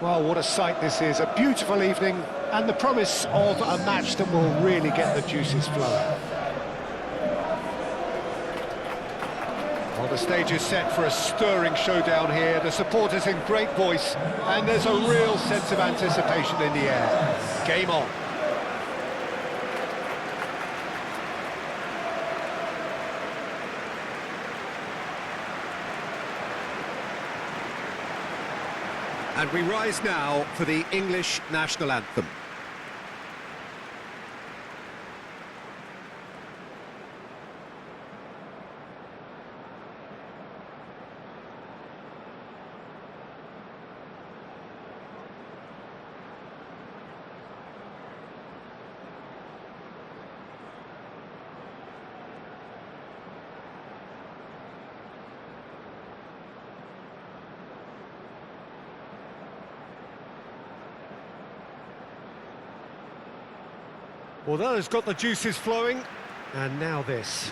Well, what a sight this is. A beautiful evening and the promise of a match that will really get the juices flowing. Well, the stage is set for a stirring showdown here. The supporters in great voice, and there's a real sense of anticipation in the air. Game on. And we rise now for the English national anthem. Well, that has got the juices flowing, and now this.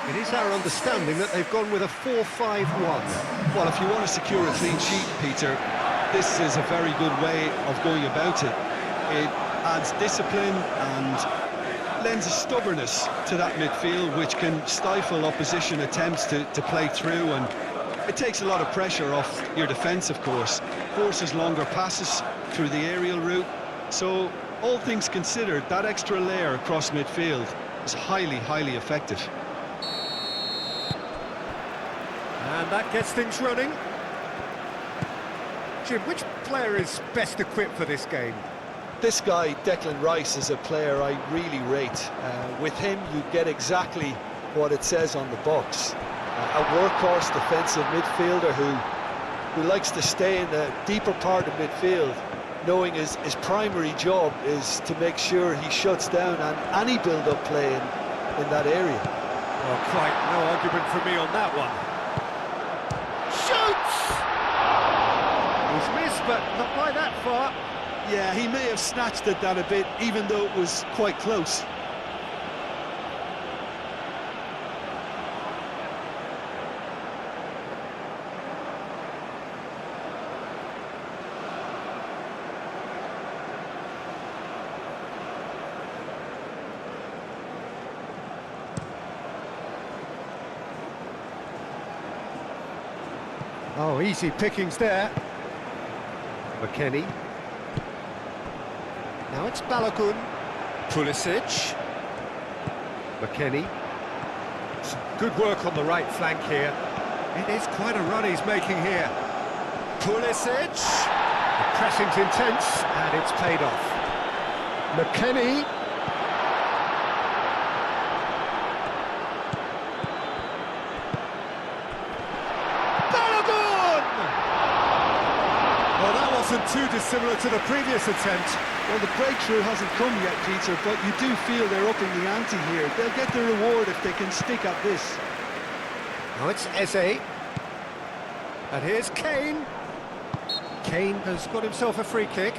It is our understanding that they've gone with a 4-5-1. Well, if you want to secure a clean sheet, Peter, this is a very good way of going about it. It adds discipline and lends a stubbornness to that midfield, which can stifle opposition attempts to play through, and it takes a lot of pressure off your defence, of course. Forces longer passes through the aerial route. So, all things considered, that extra layer across midfield is highly, highly effective. And that gets things running. Jim, which player is best equipped for this game? This guy, Declan Rice, is a player I really rate. With him, you get exactly what it says on the box. A workhorse defensive midfielder who likes to stay in the deeper part of midfield, knowing his primary job is to make sure he shuts down any build-up play in that area. Well, quite no argument for me on that one. Shoots! He's missed, but not by that far. Yeah, he may have snatched at that a bit, even though it was quite close. Oh, easy pickings there. McKennie. Now it's Balogun. Pulisic. McKennie. Some good work on the right flank here. It is quite a run he's making here. Pulisic. The pressing's intense, and it's paid off. McKennie. Well, that wasn't too dissimilar to the previous attempt. Well, the breakthrough hasn't come yet, Peter, but you do feel they're upping the ante here. They'll get the reward if they can stick at this. Now it's Eze. And here's Kane. Kane has got himself a free kick.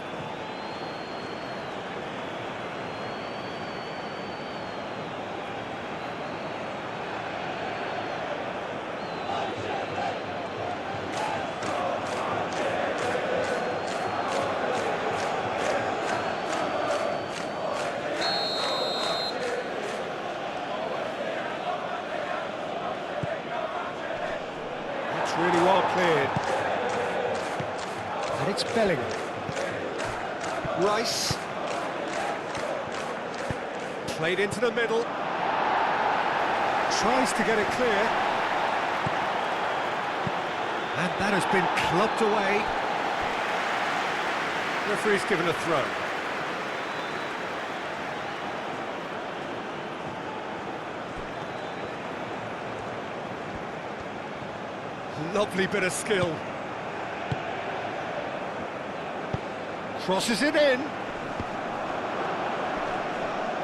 Really well cleared. And it's Bellingham. Rice. Played into the middle. Tries to get it clear. And that has been clubbed away. Referee's given a throw. Lovely bit of skill. Crosses it in.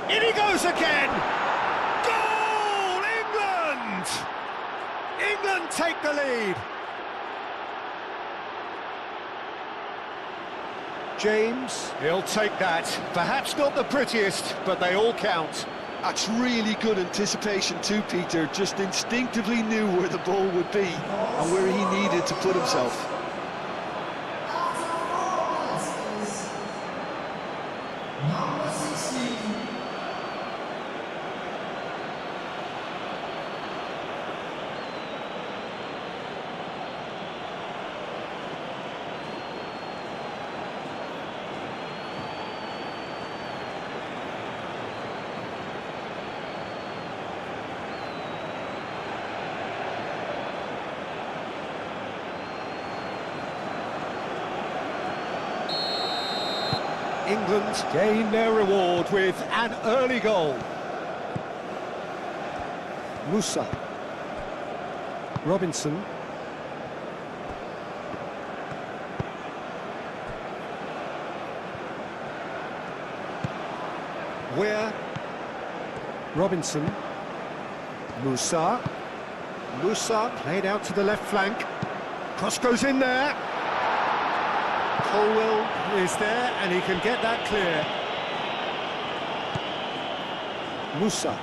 In he goes again! Goal! England! England take the lead. James, he'll take that. Perhaps not the prettiest, but they all count. That's really good anticipation too, Peter. Just instinctively knew where the ball would be and where he needed to put himself. England gain their reward with an early goal. Musa. Robinson. Where? Robinson. Musa. Musa played out to the left flank. Cross goes in there. Colwell is there and he can get that clear. Musa.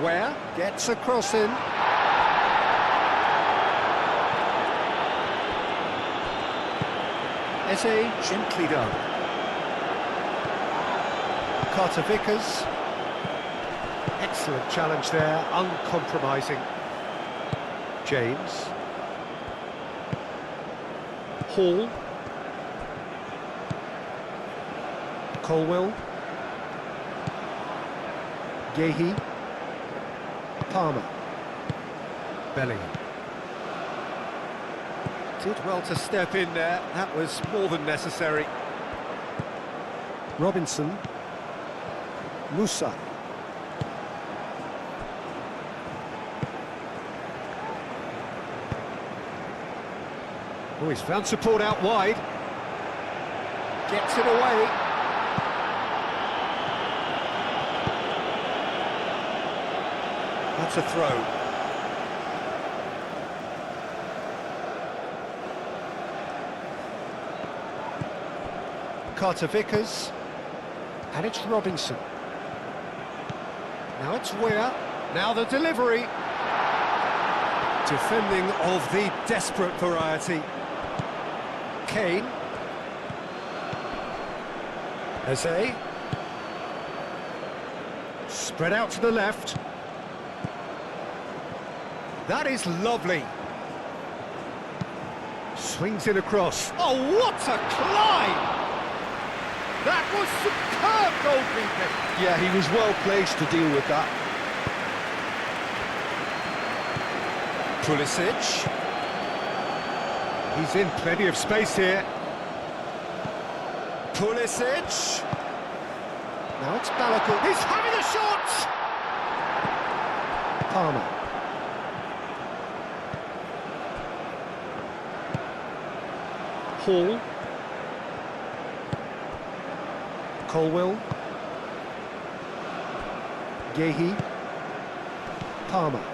Where? Gets a cross in. Eze, gently done. Carter Vickers. Excellent challenge there, uncompromising. James. Hall. Colwell. Gehi. Palmer. Bellingham. Did well to step in there, that was more than necessary. Robinson. Musa. Oh, he's found support out wide. Gets it away. That's a throw. Carter Vickers. And it's Robinson. Now it's Weir. Now the delivery. Defending of the desperate variety. Kane. Eze. Spread out to the left. That is lovely. Swings it across. Oh, what a climb! That was superb goalkeeping. Yeah, he was well placed to deal with that. Pulisic. He's in plenty of space here. Pulisic. Now it's Balakour. He's having a shot! Palmer. Hall. Colwell. Gehi. Palmer.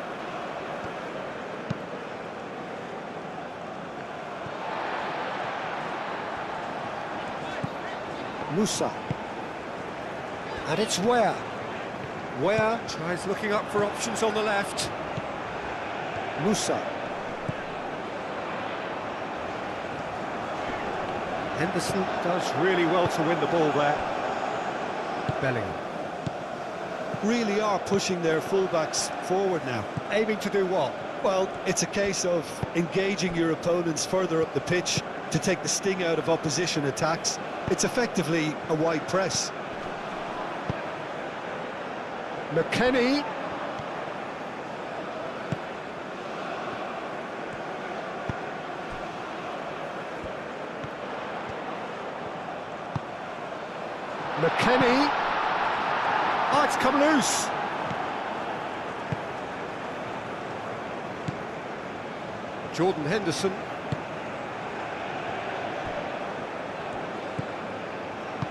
Musa. And it's Weir. Weir tries looking up for options on the left. Musa. Henderson does really well to win the ball there. Bellingham. Really are pushing their fullbacks forward now. Aiming to do what? Well, it's a case of engaging your opponents further up the pitch to take the sting out of opposition attacks. It's effectively a wide press. McKennie. McKennie. Oh, it's come loose. Jordan Henderson.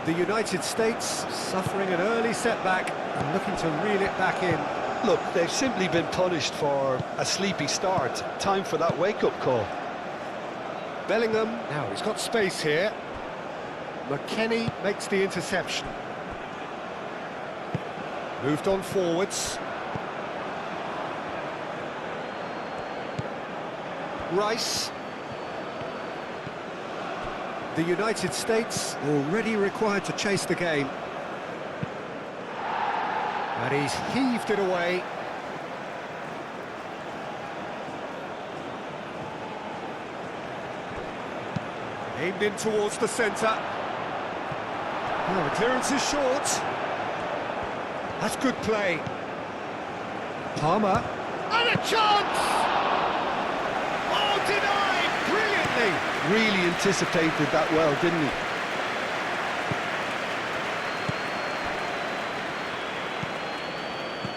The United States suffering an early setback and looking to reel it back in. Look, they've simply been punished for a sleepy start. Time for that wake-up call. Bellingham, now he's got space here. McKennie makes the interception. Moved on forwards. Rice. The United States already required to chase the game. And he's heaved it away. Aimed in towards the centre. Oh, the clearance is short. That's good play. Palmer. And a chance! Oh, denied! Brilliantly! Really anticipated that well, didn't he?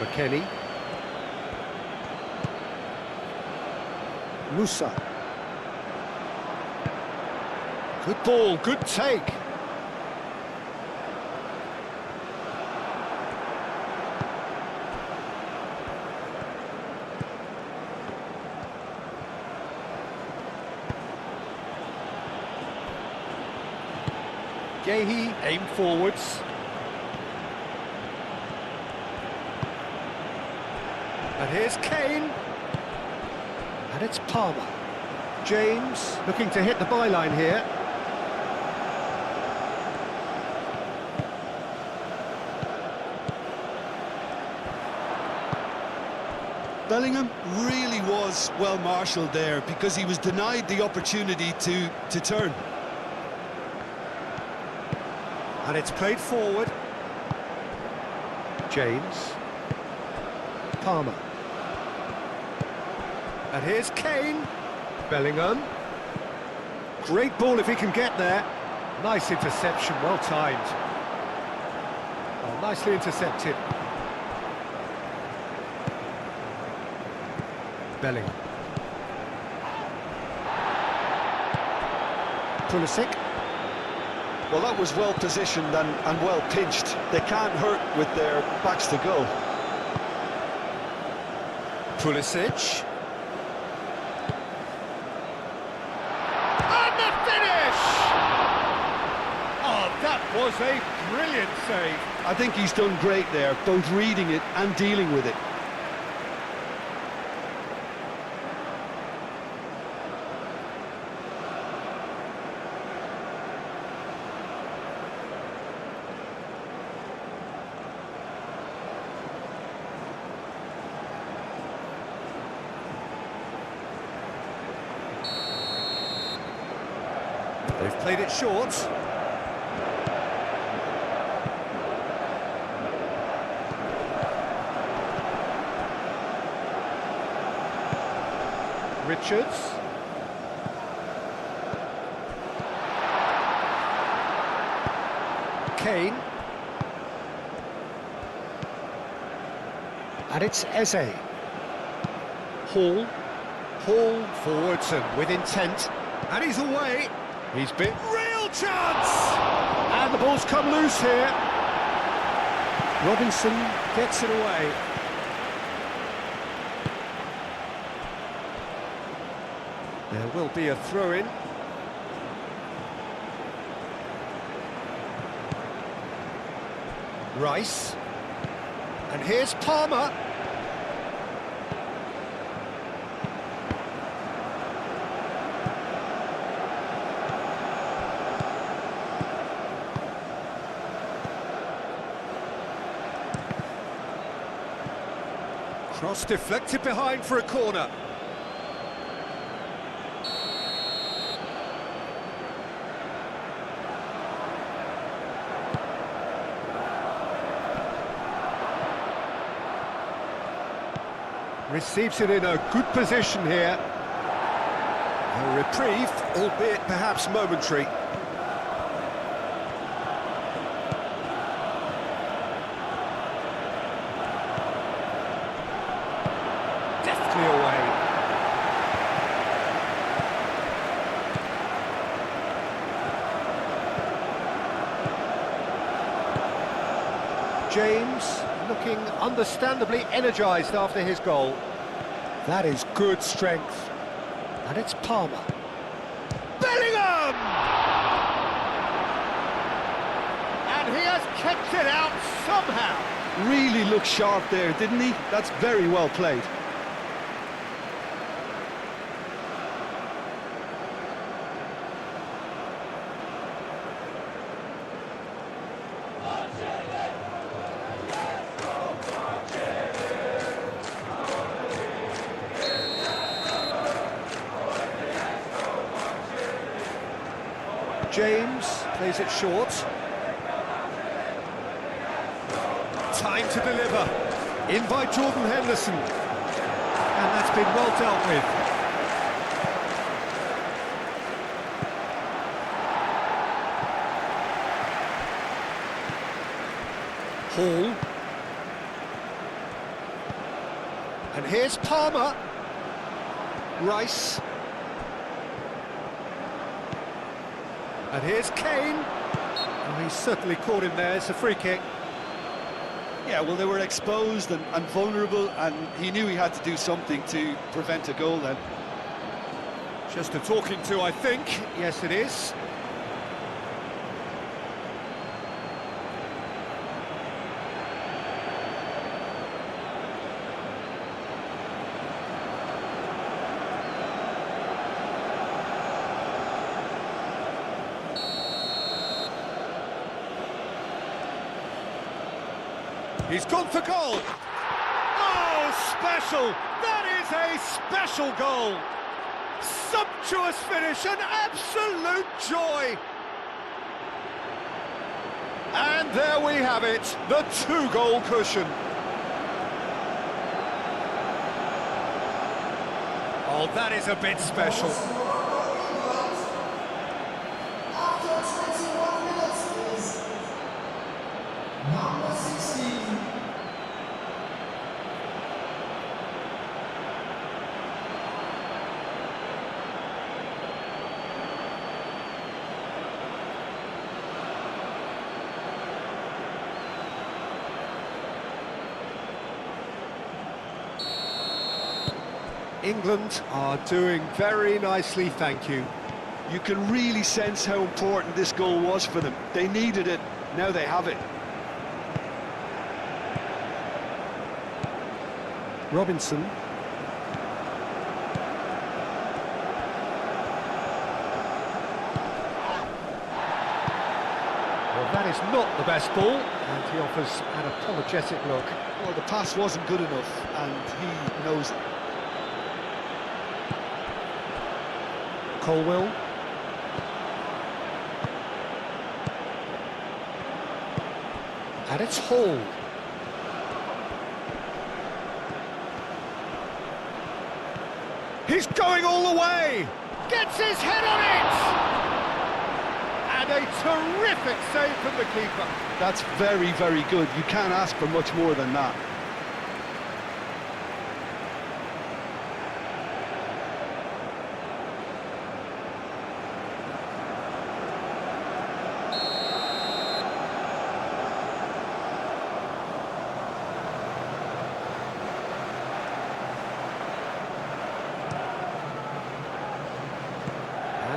McKennie. Musa. Good ball, good take. Gahey aimed forwards. And here's Kane. And it's Palmer. James looking to hit the byline here. Bellingham really was well marshalled there because he was denied the opportunity to turn. And it's played forward. James. Palmer. And here's Kane. Bellingham. Great ball if he can get there. Nice interception, well timed. Oh, nicely intercepted. Bellingham. Pulisic. Well, that was well positioned and well pinched. They can't hurt with their backs to goal. Pulisic. And the finish! Oh, that was a brilliant save. I think he's done great there, both reading it and dealing with it. They've played it short. Richards. Kane. And it's Eze. Hall. Hall forwards and with intent. And he's away. He's been real chance! And the ball's come loose here. Robinson gets it away. There will be a throw-in. Rice. And here's Palmer. Cross deflected behind for a corner. Receives it in a good position here. A reprieve, albeit perhaps momentary. James looking understandably energised after his goal. That is good strength. And it's Palmer. Bellingham! And he has kept it out somehow. Really looked sharp there, didn't he? That's very well played. James plays it short. Time to deliver. In by Jordan Henderson. And that's been well dealt with. Hall. And here's Palmer. Rice. And here's Kane. Oh, he's certainly caught him there. It's a free kick. Yeah, well, they were exposed and vulnerable, and he knew he had to do something to prevent a goal then. Just a talking to, I think. Yes, it is. He's gone for goal. Oh, special! That is a special goal. Sumptuous finish, an absolute joy. And there we have it, the 2-goal cushion. Oh, that is a bit special. England are doing very nicely, thank you. You can really sense how important this goal was for them. They needed it, now they have it. Robinson. Well, that is not the best ball, and he offers an apologetic look. Well, the pass wasn't good enough, and he knows it. Colwell. And it's Hall. He's going all the way! Gets his head on it! And a terrific save from the keeper. That's very, very good. You can't ask for much more than that.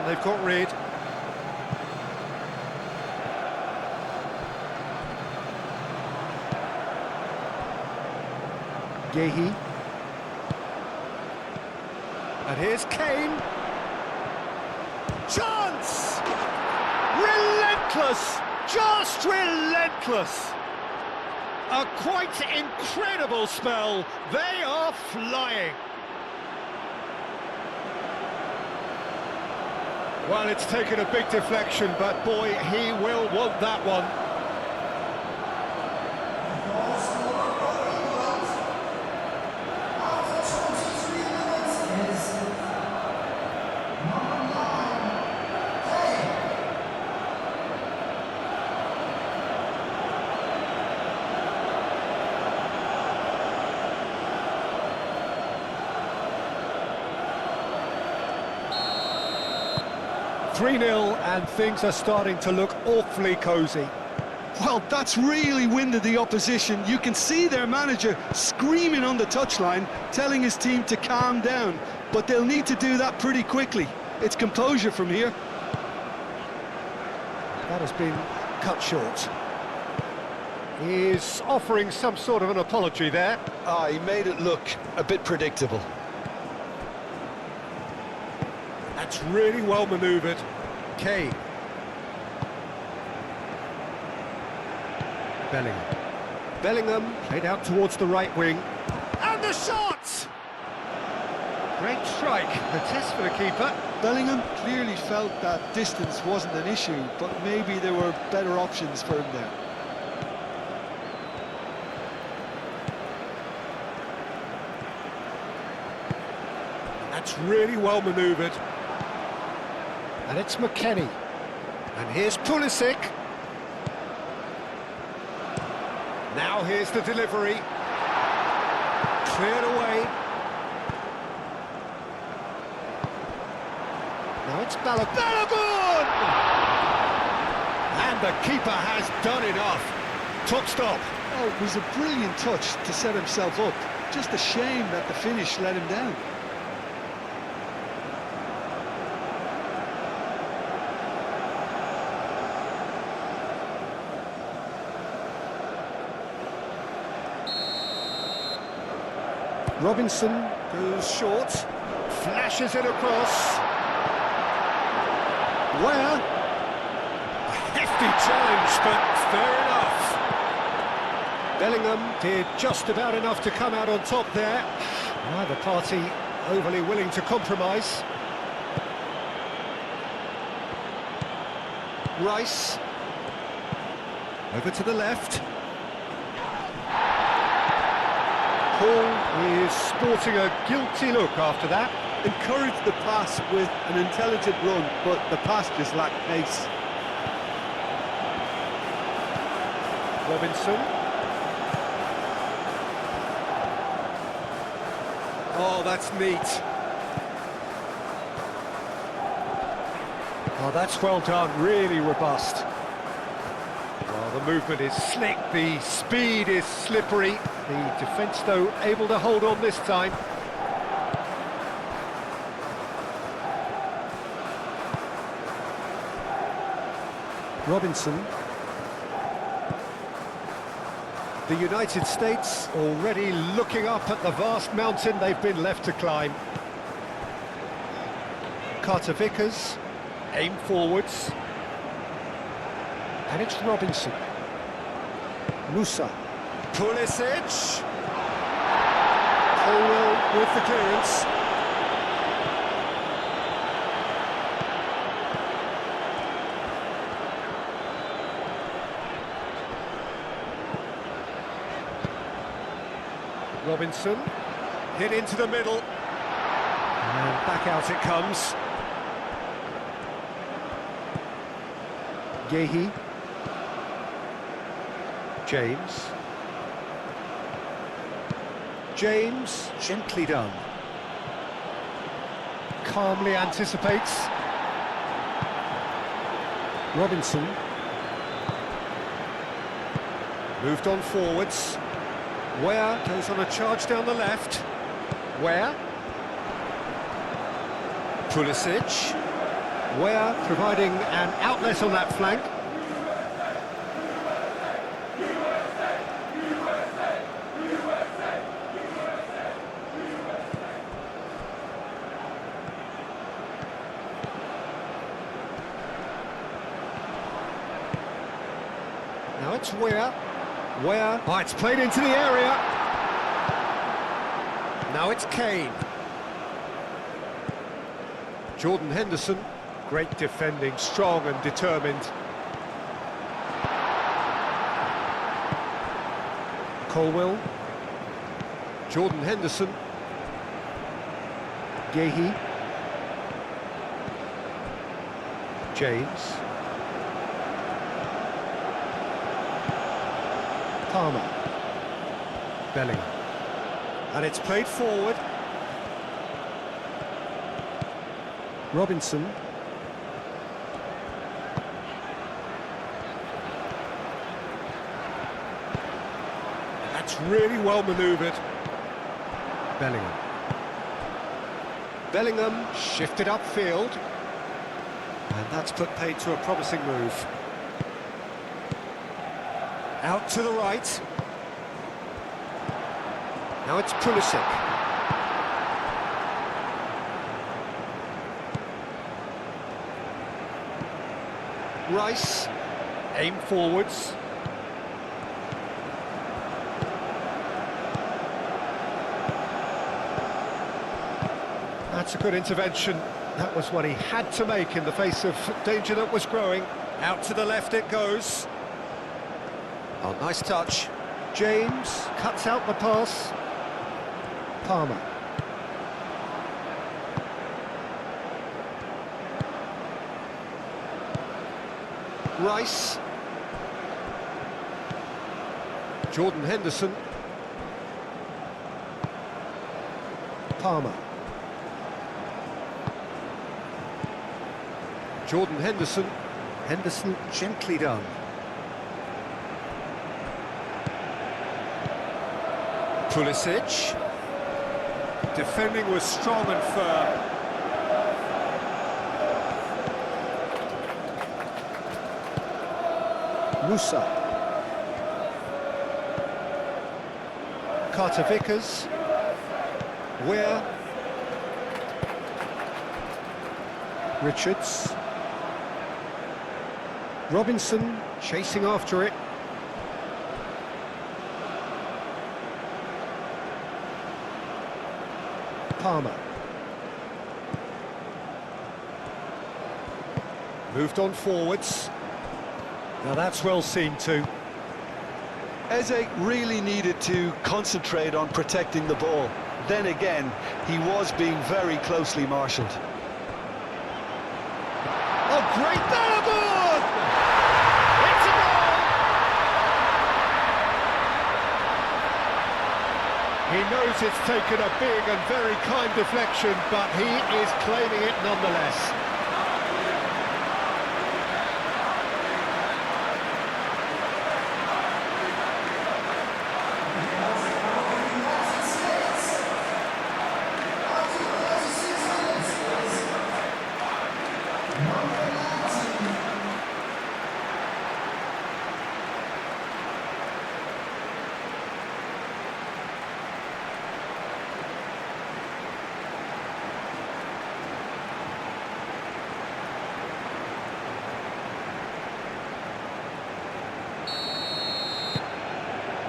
They've got rid. Gehi. And here's Kane. Chance! Relentless! Just relentless! A quite incredible spell. They are flying. Well, it's taken a big deflection, but boy, he will want that one. Three 0 and things are starting to look awfully cosy. Well, that's really winded the opposition. You can see their manager screaming on the touchline, telling his team to calm down. But they'll need to do that pretty quickly. It's composure from here. That has been cut short. He's offering some sort of an apology there. Ah, he made it look a bit predictable. That's really well manoeuvred. Kane. Bellingham played out towards the right wing. And the shot! Great strike. A test for the keeper. Bellingham clearly felt that distance wasn't an issue, but maybe there were better options for him there. That's really well manoeuvred. And it's McKennie. And here's Pulisic. Now here's the delivery. Cleared away. Now it's Balogun! And the keeper has done enough. Top stop. Oh, it was a brilliant touch to set himself up. Just a shame that the finish let him down. Robinson goes short, flashes it across. Where? A hefty challenge, but fair enough. Bellingham did just about enough to come out on top there. Neither party overly willing to compromise. Rice. Over to the left. Paul is sporting a guilty look after that. Encouraged the pass with an intelligent run, but the pass just lacked pace. Robinson. Oh, that's neat. Oh, that's well done, really robust. Oh, the movement is slick, the speed is slippery. The defence, though, able to hold on this time. Robinson. The United States already looking up at the vast mountain they've been left to climb. Carter Vickers, aim forwards. And it's Robinson. Musa. Pulisic. Colwell with the clearance. Robinson, hit into the middle, and back out it comes. Gehi. James. James, gently done. Calmly anticipates. Robinson. Moved on forwards. Ware goes on a charge down the left. Ware. Pulisic. Ware providing an outlet on that flank. Now it's Ware. Ware. Oh, it's played into the area. Now it's Kane. Jordan Henderson. Great defending, strong and determined. Colwell. Jordan Henderson. Gehi. James. Palmer. Bellingham. And it's played forward. Robinson. That's really well manoeuvred. Bellingham. Bellingham shifted upfield. And that's put paid to a promising move. Out to the right. Now it's Pulisic. Rice. Aim forwards. That's a good intervention. That was what he had to make in the face of danger that was growing. Out to the left it goes. Oh, nice touch. James cuts out the pass. Palmer. Rice. Jordan Henderson. Palmer. Jordan Henderson. Henderson gently done. Pulisic. Defending was strong and firm. Musa. Carter Vickers. Ware. Richards. Robinson chasing after it. Palmer. Moved on forwards. Now that's well seen too. Eze really needed to concentrate on protecting the ball. Then again, he was being very closely marshalled. Oh, great Ballabon! It's a goal! He knows it's taken a big and very kind deflection, but he is claiming it nonetheless.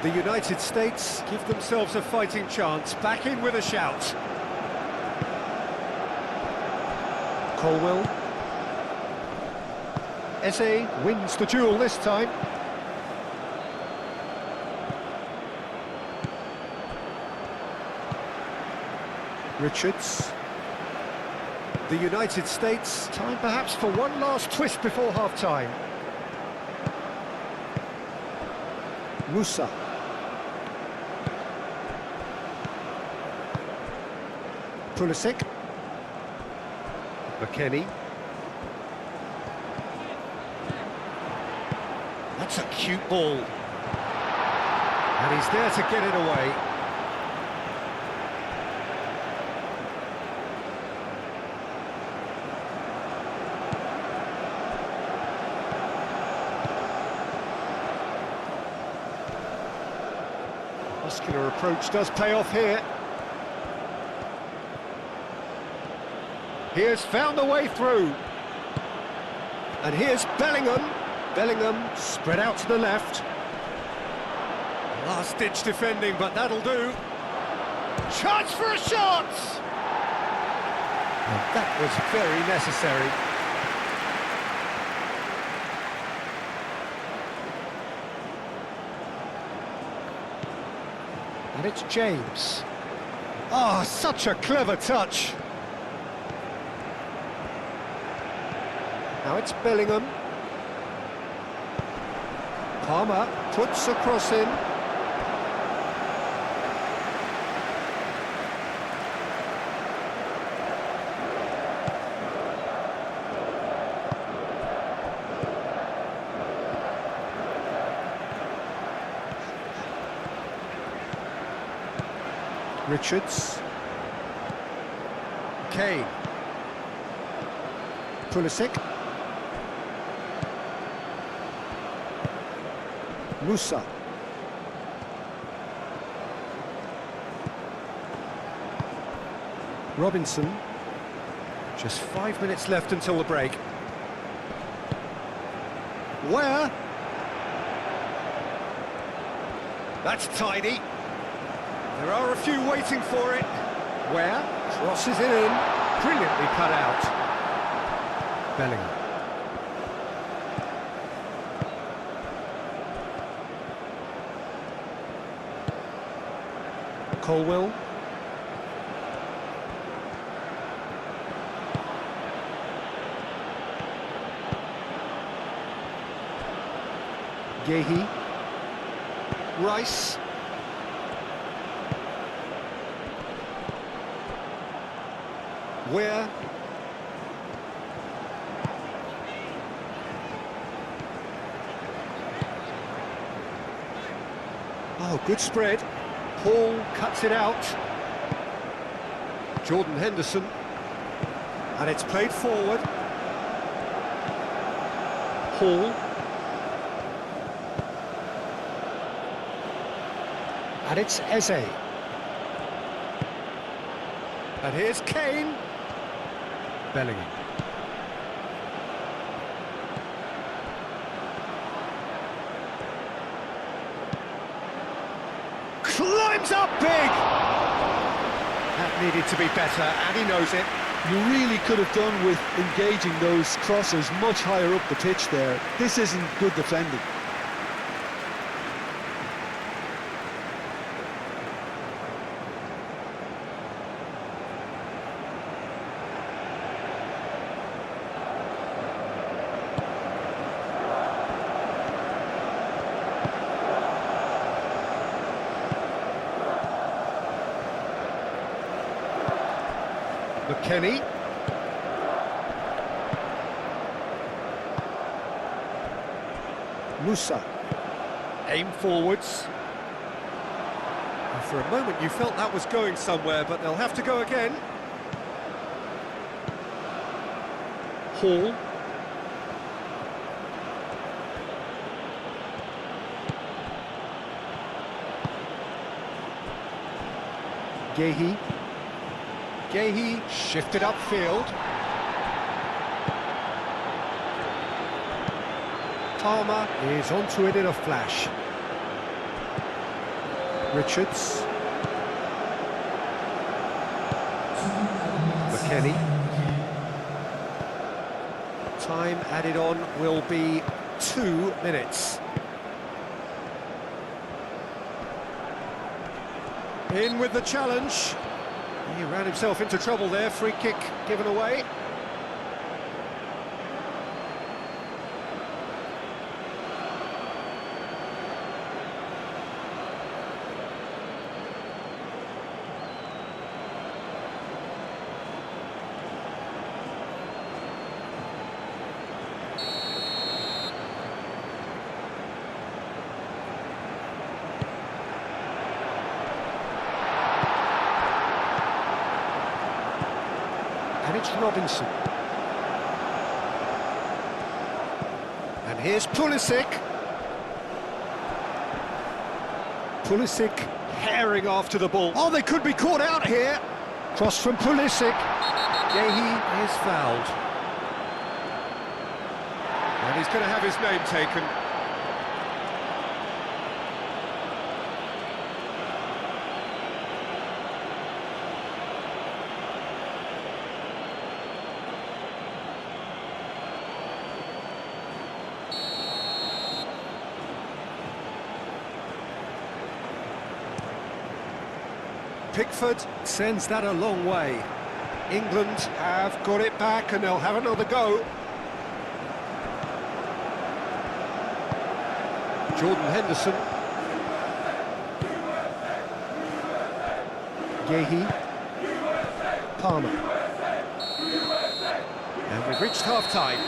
The United States give themselves a fighting chance, back in with a shout. Colwell. Eze wins the duel this time. Richards. The United States, time perhaps for one last twist before half-time. Musa. Pulisic. McKennie. That's a cute ball. And he's there to get it away. Muscular approach does pay off here. He has found a way through. And here's Bellingham. Bellingham spread out to the left. Last-ditch defending, but that'll do. Chance for a shot! And that was very necessary. And it's James. Ah, such a clever touch. Now it's Bellingham. Palmer puts a cross in. Richards. Kane. Pulisic. Musa. Robinson. Just 5 minutes left until the break. Where? That's tidy. There are a few waiting for it. Where? Crosses it in. Brilliantly cut out. Bellingham. Colwill. Gehi. Rice. Where? Oh, good spread. Hall cuts it out. Jordan Henderson. And it's played forward. Hall. And it's Eze. And here's Kane. Bellingham. Climbs up big! That needed to be better, and he knows it. You really could have done with engaging those crosses much higher up the pitch there. This isn't good defending. McKennie. Musa. Aim forwards. And for a moment you felt that was going somewhere, but they'll have to go again. Hall. Gehi. Gehi shifted upfield. Palmer is onto it in a flash. Richards. McKennie. Time added on will be 2 minutes. In with the challenge. He ran himself into trouble there, free kick given away. And it's Robinson. And here's Pulisic. Pulisic herring after the ball. Oh, they could be caught out here. Cross from Pulisic. Gehi is fouled. And he's going to have his name taken. Pickford sends that a long way. England have got it back and they'll have another go. Jordan Henderson. Gehi. Palmer. And we've reached half-time.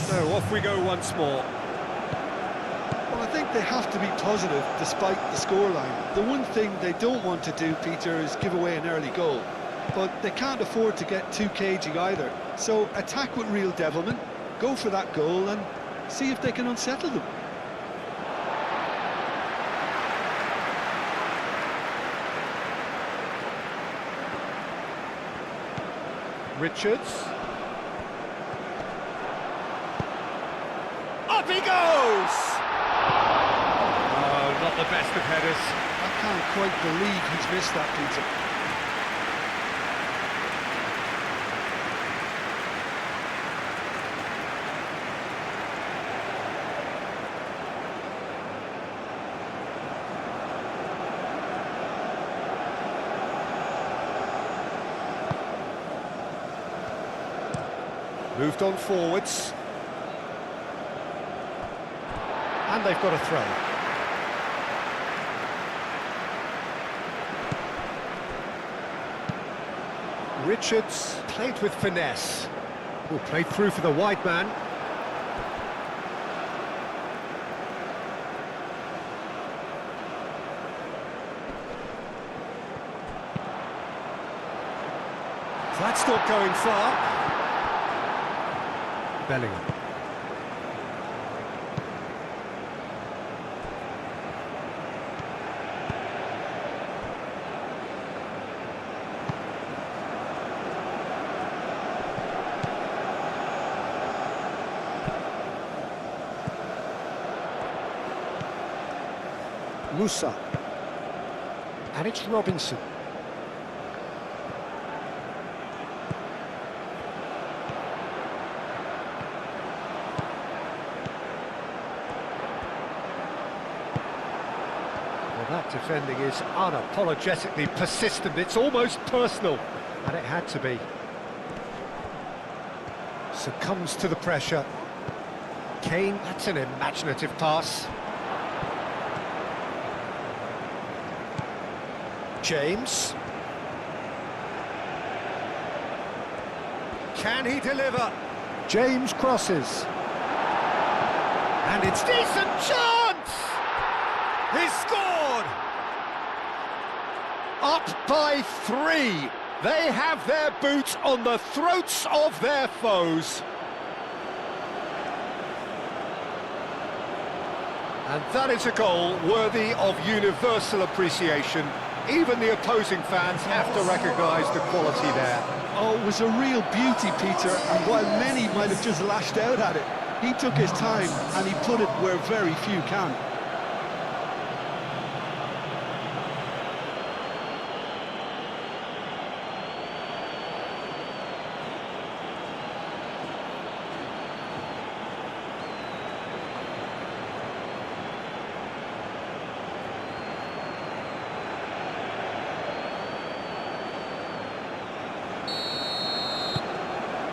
So off we go once more. Well, I think they have to be positive despite the scoreline. The one thing they don't want to do, Peter, is give away an early goal. But they can't afford to get too cagey either. So attack with real devilment, go for that goal and see if they can unsettle them. Richards. Up he goes! Oh, not the best of headers. I can't quite believe he's missed that, Peter. Moved on forwards. And they've got a throw. Richards played with finesse. Oh, played through for the wide man. That's not going far. Bellingham. Musa. And it's Robinson. That defending is unapologetically persistent. It's almost personal, and it had to be. Succumbs to the pressure. Kane, that's an imaginative pass. James. Can he deliver? James crosses. And it's decent chance! He's scored! Up by 3. They have their boots on the throats of their foes. And that is a goal worthy of universal appreciation. Even the opposing fans have to recognise the quality there. Oh, it was a real beauty, Peter, and while many might have just lashed out at it, he took his time and he put it where very few can.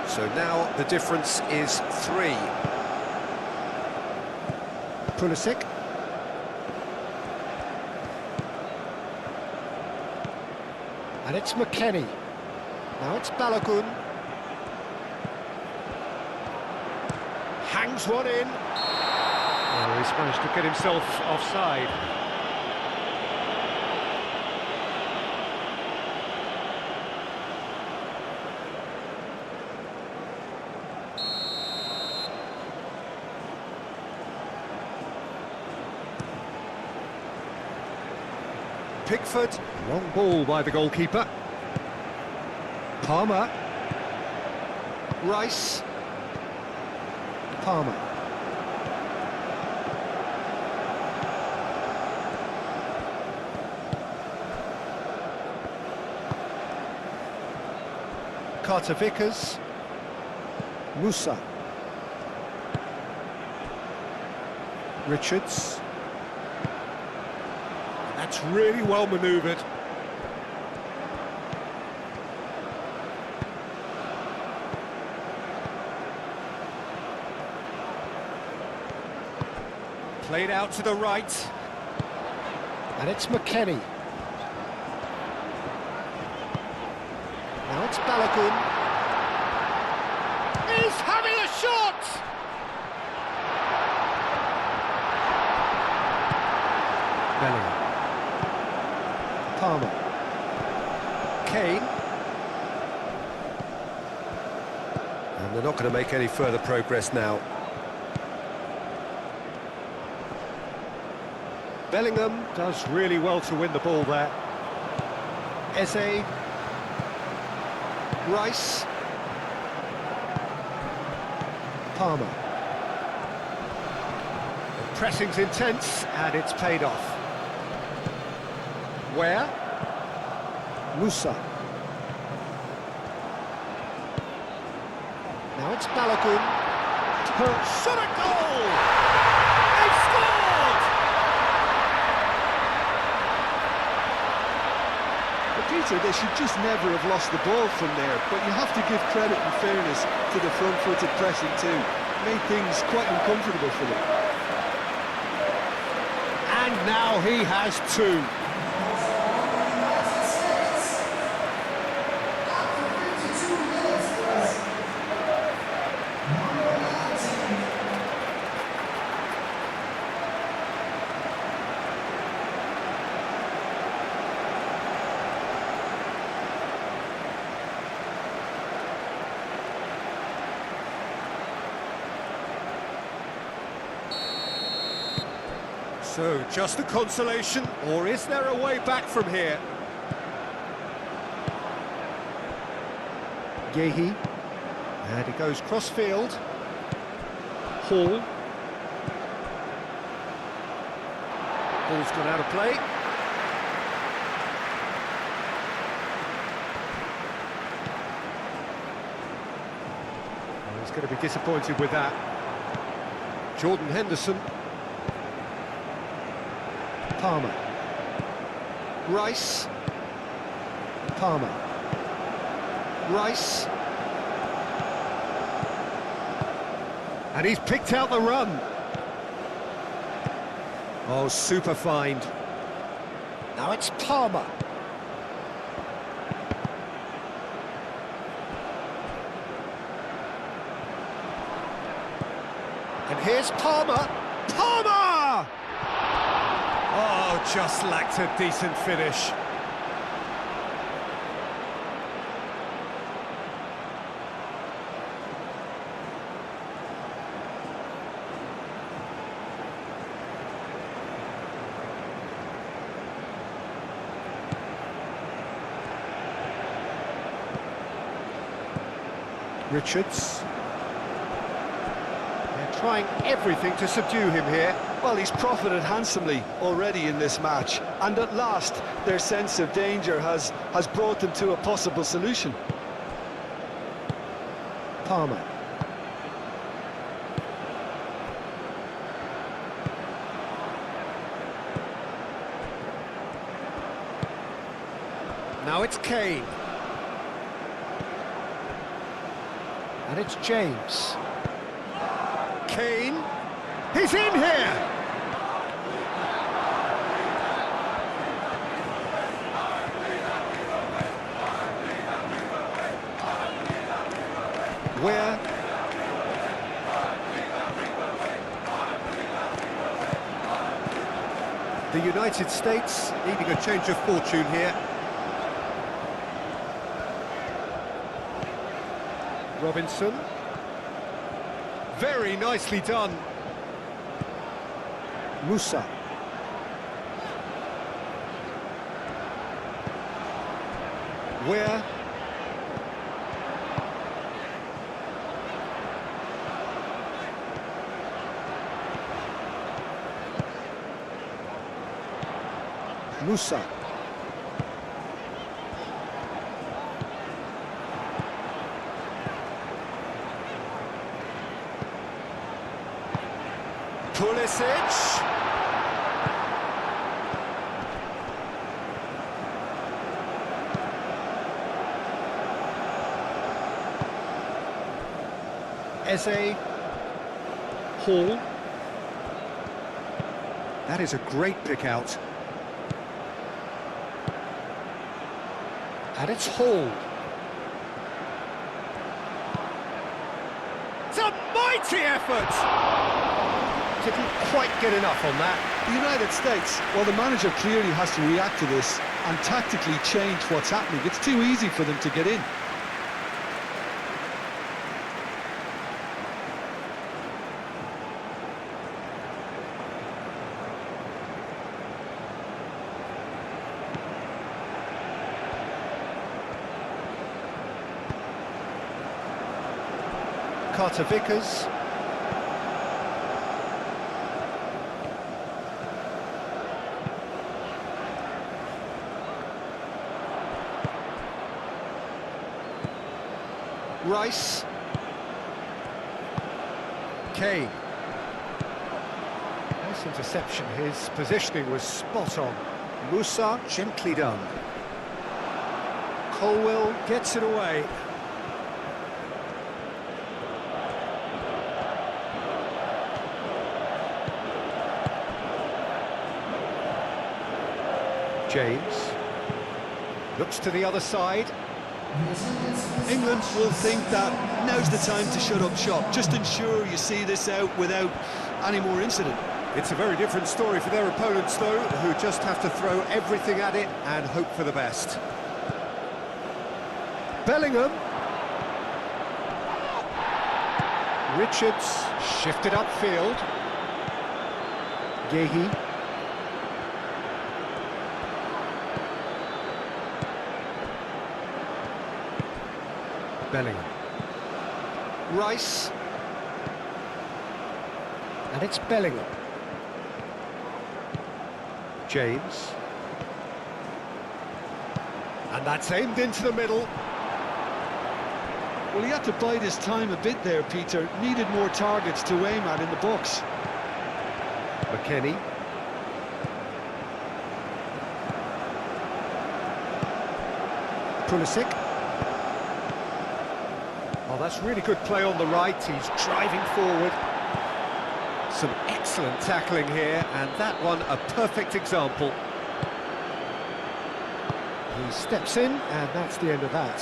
So now the difference is 3. Pulisic. And it's McKennie. Now it's Balogun. Hangs one in. Oh, he's managed to get himself offside. Pickford, long ball by the goalkeeper. Palmer. Rice. Palmer. Carter Vickers. Musa. Richards. That's really well manoeuvred. Played out to the right. And it's McKennie. Now it's Balogun. He's having a shot! And they're not going to make any further progress now. Bellingham does really well to win the ball there. Eze. Rice. Palmer. The pressing's intense, and it's paid off. Where? Musa. Now it's Balogun. Shot a goal! They've scored! But Peter, they should just never have lost the ball from there, but you have to give credit and fairness to the front-footed pressing too. Made things quite uncomfortable for them. And now he has two. So, just a consolation, or is there a way back from here? Yehi, and it goes cross-field. Hall. Ball's gone out of play. Well, he's going to be disappointed with that. Jordan Henderson. Palmer. Rice. Palmer. Rice. And he's picked out the run. Oh, super find. Now it's Palmer. And here's Palmer. Palmer! Oh, just lacked a decent finish. Richards. They're trying everything to subdue him here. Well, he's profited handsomely already in this match, and at last their sense of danger has brought them to a possible solution. Palmer. Now it's Kane. And it's James. Kane. He's in here! Where? The United States needing a change of fortune here. Robinson. Very nicely done. Musa. Where? Musa. Pulisic. Eze. Hall. That is a great pick out. And it's Hall. It's a mighty effort! Didn't quite get enough on that. The United States, well, the manager clearly has to react to this and tactically change what's happening. It's too easy for them to get in. Carter Vickers. Rice. Kane. Nice interception, his positioning was spot on. Musa, gently done. Colwell gets it away. James. Looks to the other side. England will think that now's the time to shut up shop. Just ensure you see this out without any more incident. It's a very different story for their opponents, though, who just have to throw everything at it and hope for the best. Bellingham. Richards shifted upfield. Gehi. Bellingham. Rice. And it's Bellingham. James. And that's aimed into the middle. Well, he had to bide his time a bit there, Peter. Needed more targets to aim at in the box. McKennie. Pulisic. Oh, that's really good play on the right. He's driving forward. Some excellent tackling here, and that one a perfect example. He steps in, and that's the end of that.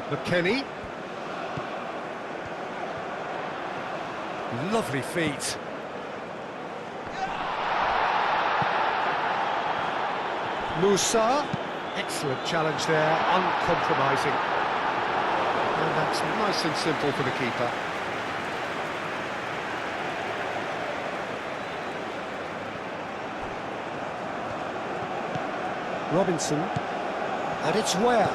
McKennie. Lovely feet. Musa. Excellent challenge there, uncompromising. And that's nice and simple for the keeper. Robinson. And it's Ware.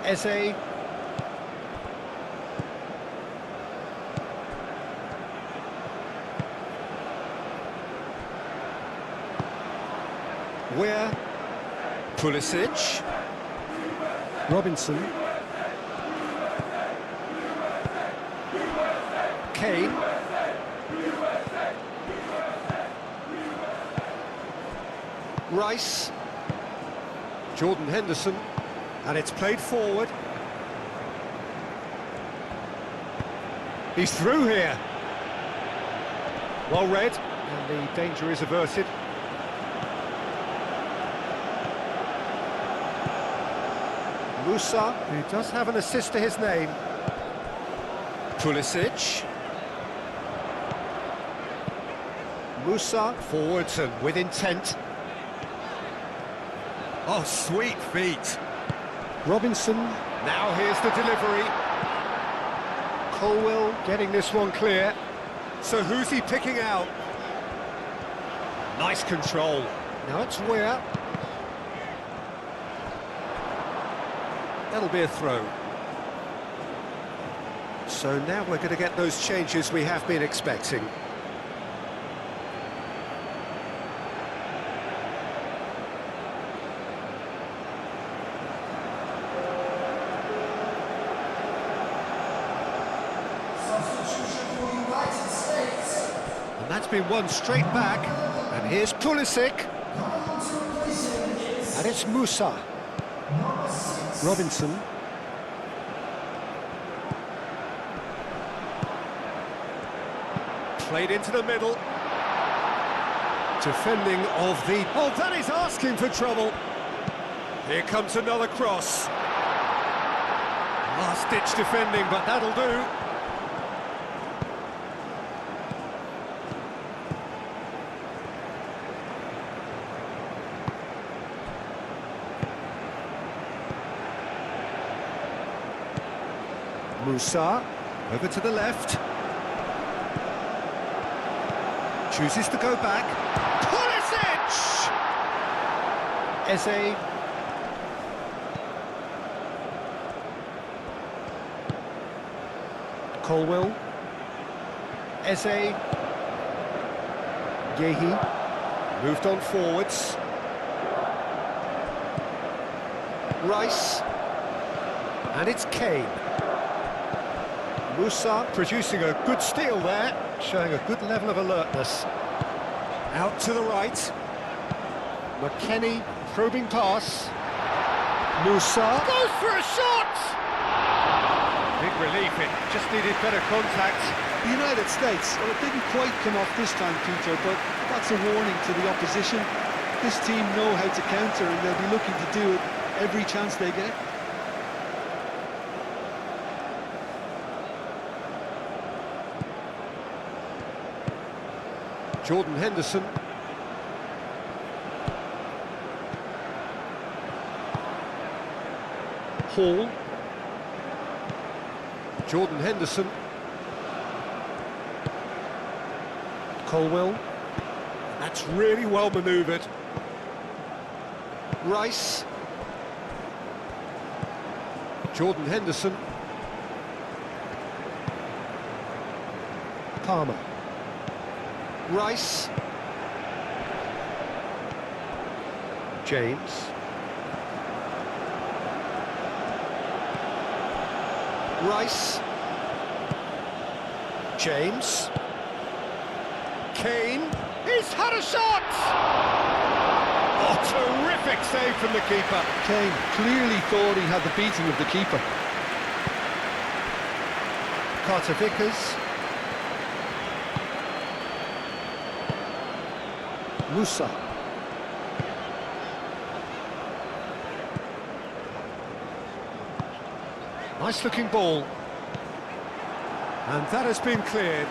Eze. Ware. Pulisic. Robinson. Kane. Rice. Jordan Henderson. And it's played forward. He's through here. Well read, and the danger is averted. Musa, who does have an assist to his name. Pulisic. Musa, forwards and with intent. Oh, sweet feet. Robinson, now here's the delivery. Colwell getting this one clear. So who's he picking out? Nice control. Now it's Ware. That'll be a throw. So now we're going to get those changes we have been expecting. And that's been one straight back. And here's Pulisic. And it's Musa. Robinson. Played into the middle. Defending of the... Oh, that is asking for trouble. Here comes another cross. Last-ditch defending, but that'll do. Musa, over to the left. Chooses to go back. Pulisic! Eze. Colwell. Eze. Yehi. Moved on forwards. Rice. And it's Kane. Musa producing a good steal there, showing a good level of alertness. Out to the right. McKennie, probing pass. Musa goes for a shot! Big relief, it just needed better contact. The United States, well, it didn't quite come off this time, Peter, but that's a warning to the opposition. This team know how to counter, and they'll be looking to do it every chance they get. Jordan Henderson. Hall. Jordan Henderson. Colwell. That's really well manoeuvred. Rice. Jordan Henderson. Palmer. Rice. James. Rice. James. Kane. He's had a shot! Oh, terrific save from the keeper. Kane clearly thought he had the beating of the keeper. Carter Vickers. Musa. Nice looking ball. And that has been cleared.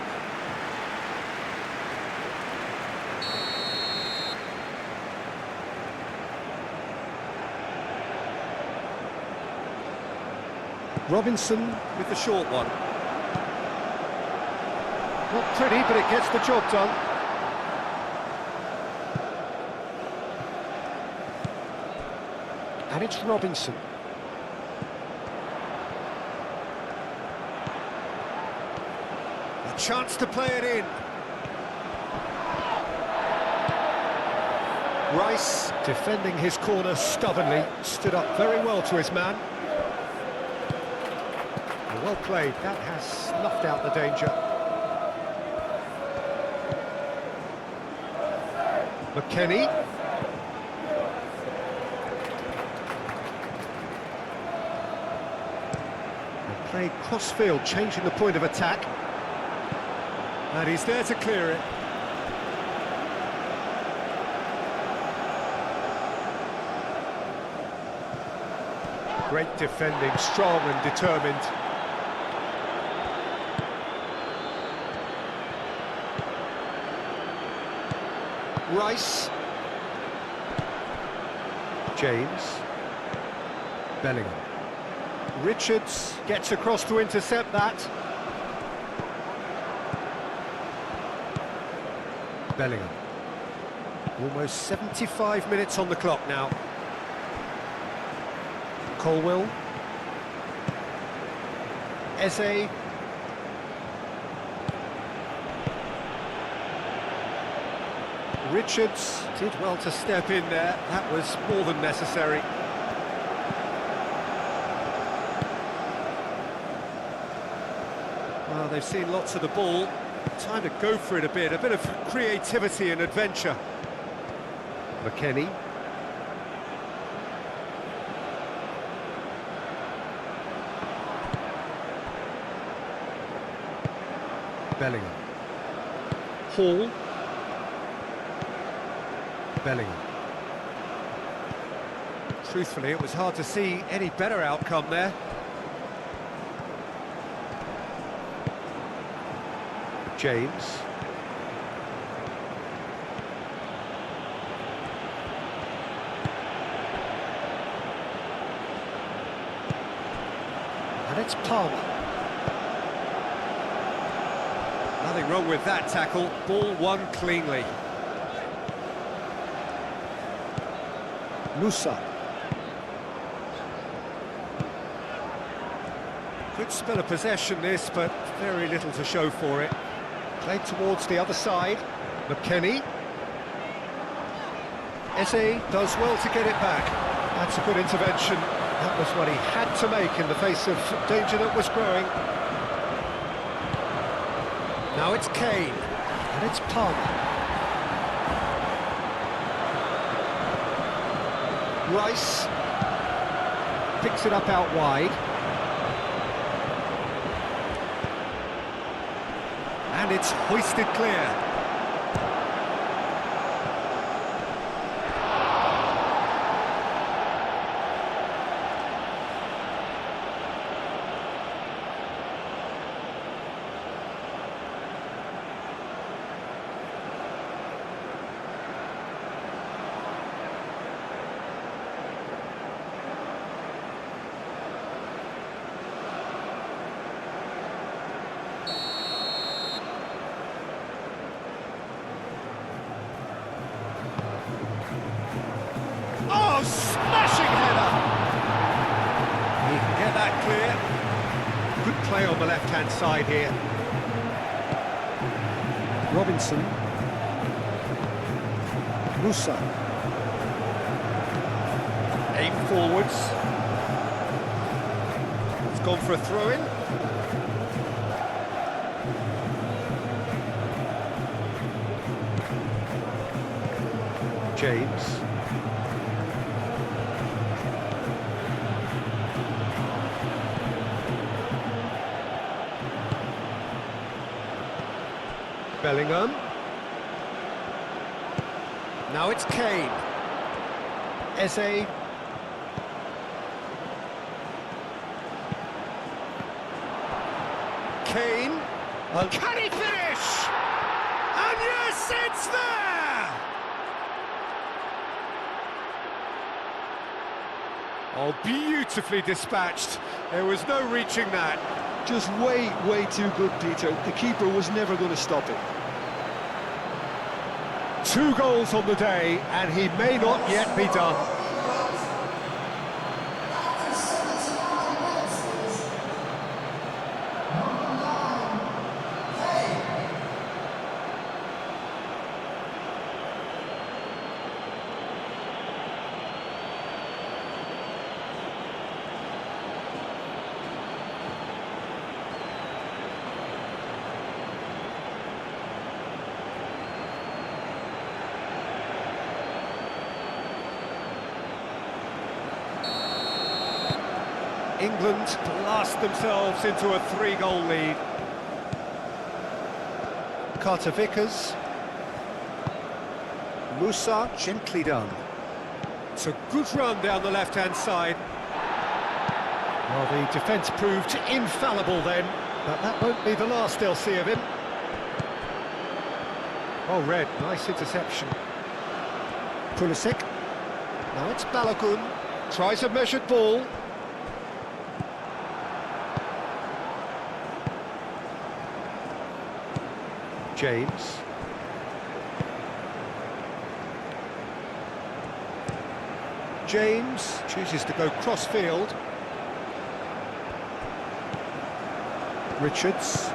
Robinson with the short one. Not pretty, but it gets the job done. And it's Robinson. A chance to play it in. Rice, defending his corner stubbornly, stood up very well to his man. Well played, that has snuffed out the danger. McKennie. And played cross-field, changing the point of attack. And he's there to clear it. Great defending, strong and determined. Rice. James. Bellingham. Richards gets across to intercept that. Bellingham. Almost 75 minutes on the clock now. Colwell. Eze. Richards did well to step in there. That was more than necessary. Well, they've seen lots of the ball. Time to go for it a bit of creativity and adventure. McKennie. Bellingham. Hall. Bellingham. Truthfully, it was hard to see any better outcome there. James. And it's Palmer. Another Nothing wrong with that tackle. Ball won cleanly. Musa. Good spell of possession this, but very little to show for it. Played towards the other side. McKennie. Eze does well to get it back. That's a good intervention. That was what he had to make in the face of danger that was growing. Now it's Kane, and it's Palmer. Rice picks it up out wide. And it's hoisted clear. Oh, smashing header! He can get that clear. Good play on the left-hand side here. Robinson. Musa. Aim forwards. It's gone for a throw-in. James. Bellingham. Now it's Kane. Eze. Kane. Can he finish? And yes, it's there! Oh, beautifully dispatched. There was no reaching that. Just way too good, Peter. The keeper was never going to stop it. 2 goals on the day, and he may not yet be done. England blast themselves into a 3-goal lead. Carter Vickers. Musa, gently done. It's a good run down the left-hand side. Well, the defence proved infallible then, but that won't be the last they'll see of him. Oh, Red, nice interception. Pulisic. Now it's Balogun. Tries a measured ball. James. James chooses to go cross-field. Richards.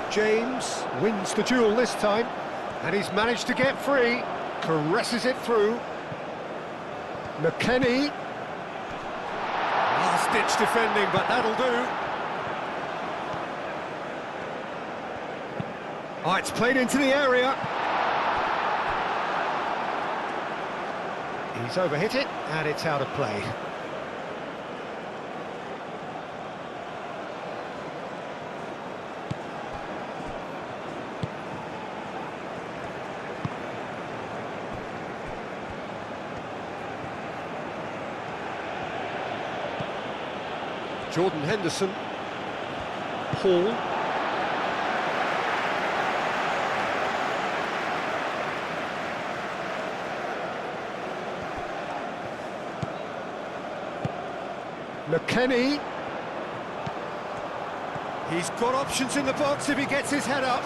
James wins the duel this time, and he's managed to get free. Caresses it through. McKennie. Last-ditch defending, but that'll do. Oh, it's played into the area. He's overhit it, and it's out of play. Jordan Henderson. Hall. McKennie. He's got options in the box if he gets his head up.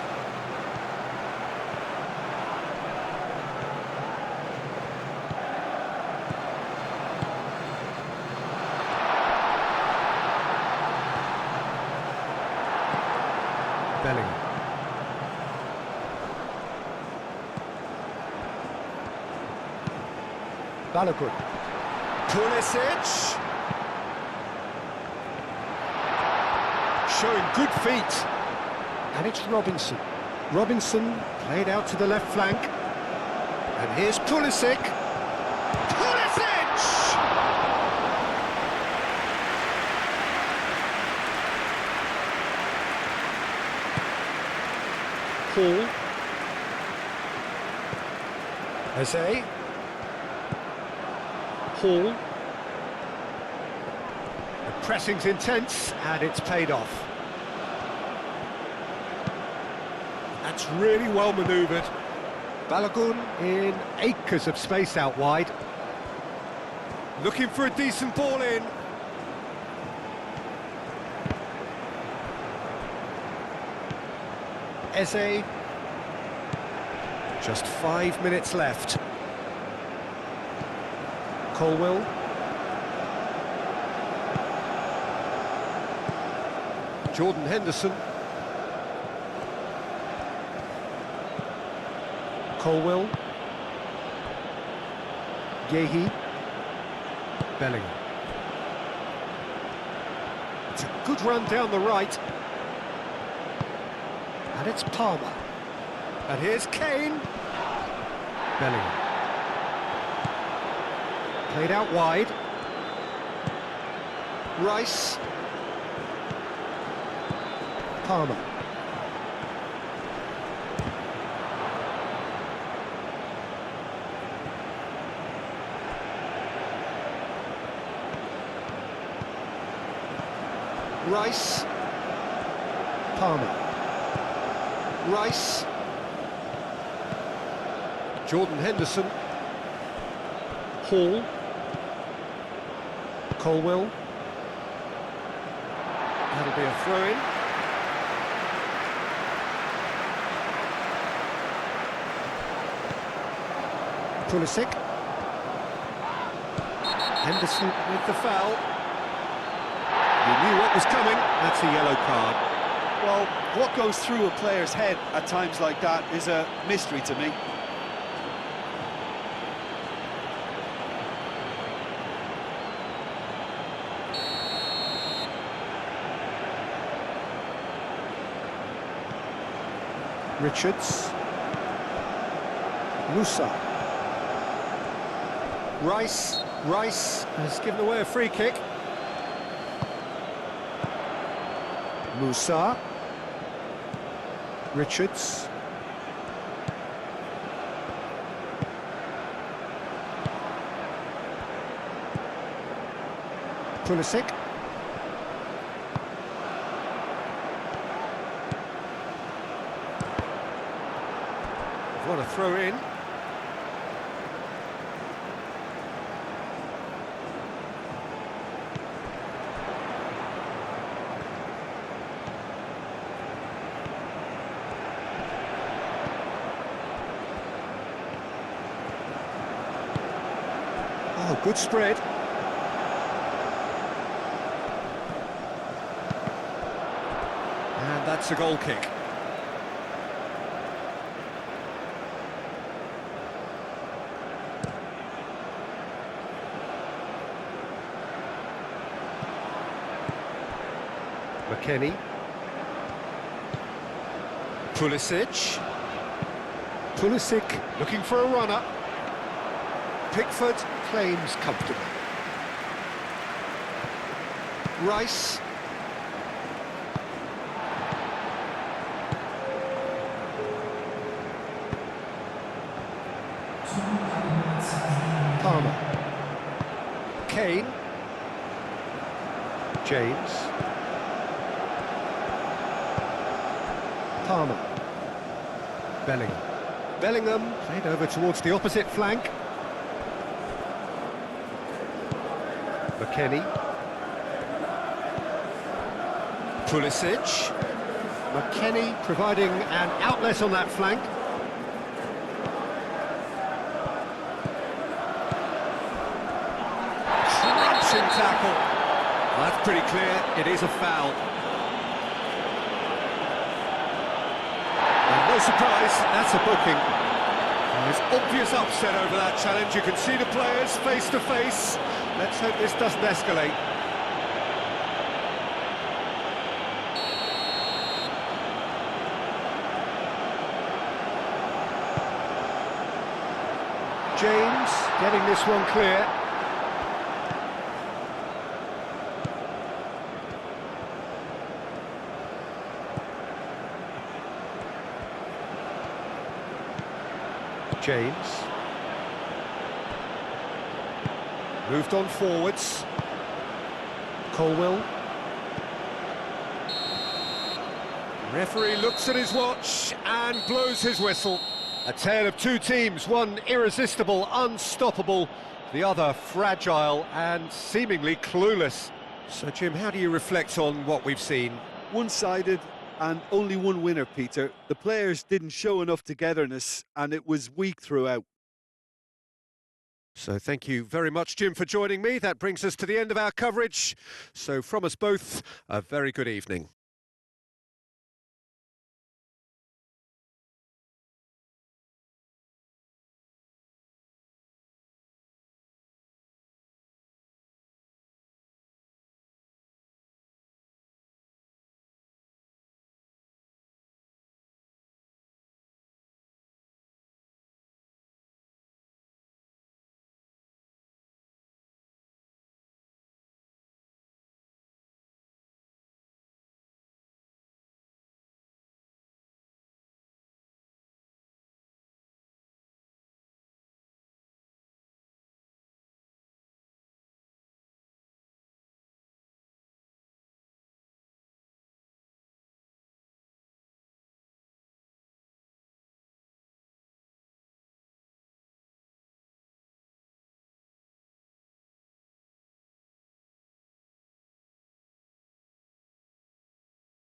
Bellingham. Balogun. Pulisic. Showing good feet. And it's Robinson. Robinson played out to the left flank. And here's Pulisic. Pulisic! Hall. Eze. Hall. The pressing's intense, and it's paid off. That's really well manoeuvred. Balogun in acres of space out wide. Looking for a decent ball in. Eze. Just 5 minutes left. Colwill. Jordan Henderson. Colwill. Yehi. Bellingham. It's a good run down the right. And it's Palmer. And here's Kane. Bellingham. Played out wide. Rice. Palmer. Rice. Palmer. Rice. Jordan Henderson. Hall. Colwill. That'll be a throw-in. Pulisic. Henderson with the foul. He knew what was coming. That's a yellow card. Well, what goes through a player's head at times like that is a mystery to me. Richards. Musa. Rice. Rice has given away a free kick. Musa. Richards. Pulisic. What a throw in. Oh, good spread. And that's a goal kick. McKennie. Pulisic. Pulisic looking for a runner. Pickford claims comfortable. Rice. Palmer. Kane. James. Palmer. Bellingham. Bellingham played over towards the opposite flank. McKennie. Pulisic. McKennie providing an outlet on that flank. Slashing tackle. Well, that's pretty clear. It is a foul. And no surprise, that's a booking. And there's obvious upset over that challenge. You can see the players face to face. Let's hope this doesn't escalate. James getting this one clear. James. Moved on forwards. Colwell. Referee looks at his watch and blows his whistle. A tale of two teams, one irresistible, unstoppable, the other fragile and seemingly clueless. So, Jim, how do you reflect on what we've seen? One-sided and only one winner, Peter. The players didn't show enough togetherness and it was weak throughout. So thank you very much, Jim, for joining me. That brings us to the end of our coverage. So from us both, a very good evening.